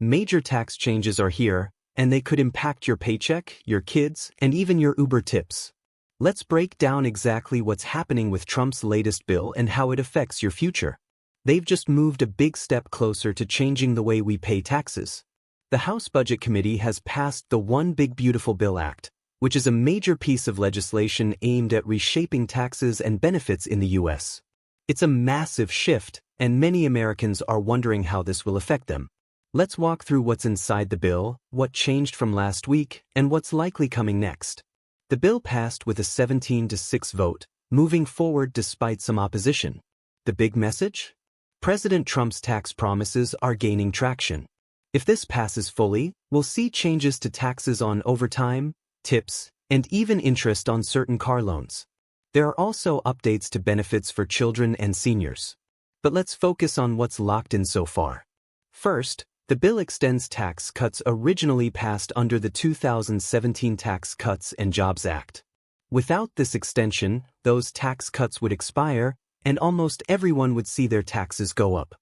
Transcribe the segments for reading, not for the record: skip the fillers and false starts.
Major tax changes are here, and they could impact your paycheck, your kids, and even your Uber tips. Let's break down exactly what's happening with Trump's latest bill and how it affects your future. They've just moved a big step closer to changing the way we pay taxes. The House Budget Committee has passed the One Big Beautiful Bill Act, which is a major piece of legislation aimed at reshaping taxes and benefits in the U.S. It's a massive shift, and many Americans are wondering how this will affect them. Let's walk through what's inside the bill, what changed from last week, and what's likely coming next. The bill passed with a 17-6 vote, moving forward despite some opposition. The big message? President Trump's tax promises are gaining traction. If this passes fully, we'll see changes to taxes on overtime, tips, and even interest on certain car loans. There are also updates to benefits for children and seniors. But let's focus on what's locked in so far. First, the bill extends tax cuts originally passed under the 2017 Tax Cuts and Jobs Act. Without this extension, those tax cuts would expire, and almost everyone would see their taxes go up.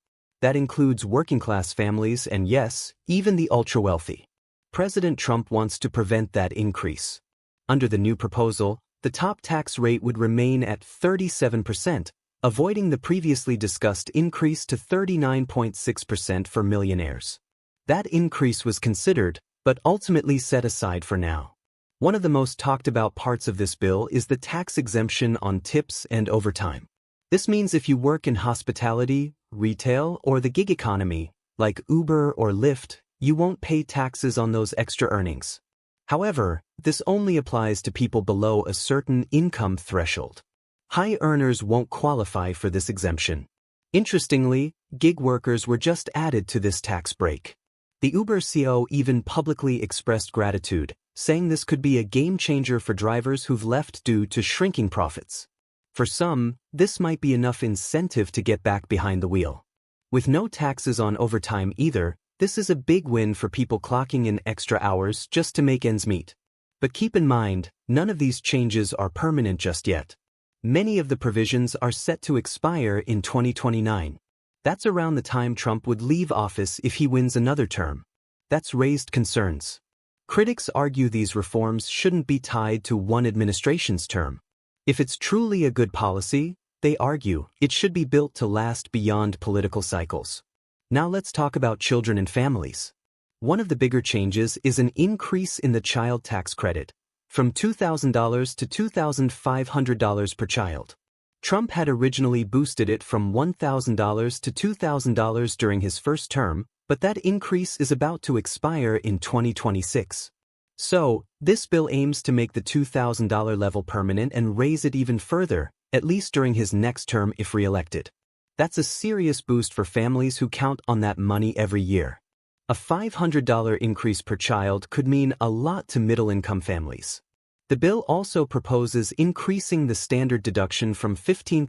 That includes working-class families and, yes, even the ultra-wealthy. President Trump wants to prevent that increase. Under the new proposal, the top tax rate would remain at 37%, avoiding the previously discussed increase to 39.6% for millionaires. That increase was considered, but ultimately set aside for now. One of the most talked about parts of this bill is the tax exemption on tips and overtime. This means if you work in hospitality, retail, or the gig economy, like Uber or Lyft, you won't pay taxes on those extra earnings. However, this only applies to people below a certain income threshold. High earners won't qualify for this exemption. Interestingly, gig workers were just added to this tax break. The Uber CEO even publicly expressed gratitude, saying this could be a game changer for drivers who've left due to shrinking profits. For some, this might be enough incentive to get back behind the wheel. With no taxes on overtime either, this is a big win for people clocking in extra hours just to make ends meet. But keep in mind, none of these changes are permanent just yet. Many of the provisions are set to expire in 2029. That's around the time Trump would leave office if he wins another term. That's raised concerns. Critics argue these reforms shouldn't be tied to one administration's term. If it's truly a good policy, they argue, it should be built to last beyond political cycles. Now let's talk about children and families. One of the bigger changes is an increase in the child tax credit, from $2,000 to $2,500 per child. Trump had originally boosted it from $1,000 to $2,000 during his first term, but that increase is about to expire in 2026. So, this bill aims to make the $2,000 level permanent and raise it even further, at least during his next term if re-elected. That's a serious boost for families who count on that money every year. A $500 increase per child could mean a lot to middle-income families. The bill also proposes increasing the standard deduction from $15,000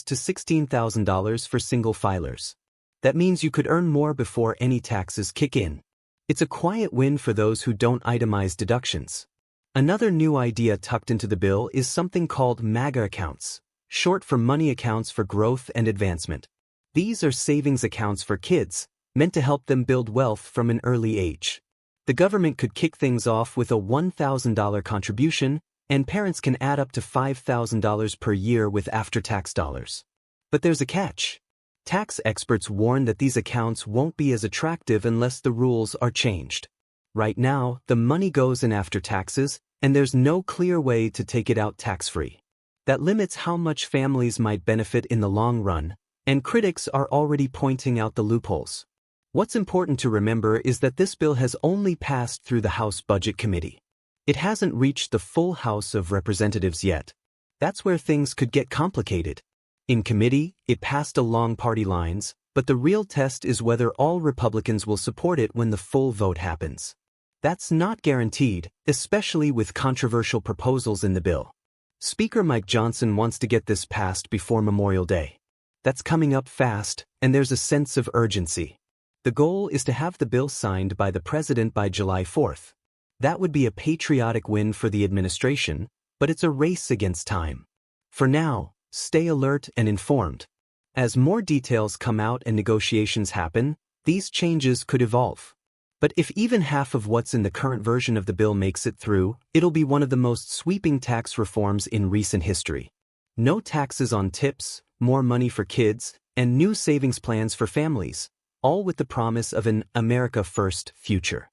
to $16,000 for single filers. That means you could earn more before any taxes kick in. It's a quiet win for those who don't itemize deductions. Another new idea tucked into the bill is something called MAGA accounts, short for Money Accounts for Growth and Advancement. These are savings accounts for kids, meant to help them build wealth from an early age. The government could kick things off with a $1,000 contribution, and parents can add up to $5,000 per year with after-tax dollars. But there's a catch. Tax experts warn that these accounts won't be as attractive unless the rules are changed. Right now, the money goes in after taxes, and there's no clear way to take it out tax-free. That limits how much families might benefit in the long run, and critics are already pointing out the loopholes. What's important to remember is that this bill has only passed through the House Budget Committee. It hasn't reached the full House of Representatives yet. That's where things could get complicated. In committee, it passed along party lines, but the real test is whether all Republicans will support it when the full vote happens. That's not guaranteed, especially with controversial proposals in the bill. Speaker Mike Johnson wants to get this passed before Memorial Day. That's coming up fast, and there's a sense of urgency. The goal is to have the bill signed by the president by July 4th. That would be a patriotic win for the administration, but it's a race against time. For now, stay alert and informed. As more details come out and negotiations happen, These changes could evolve. But if even half of what's in the current version of the bill makes it through, it'll be one of the most sweeping tax reforms in recent history. No taxes on tips, more money for kids, and new savings plans for families, all with the promise of an America First future.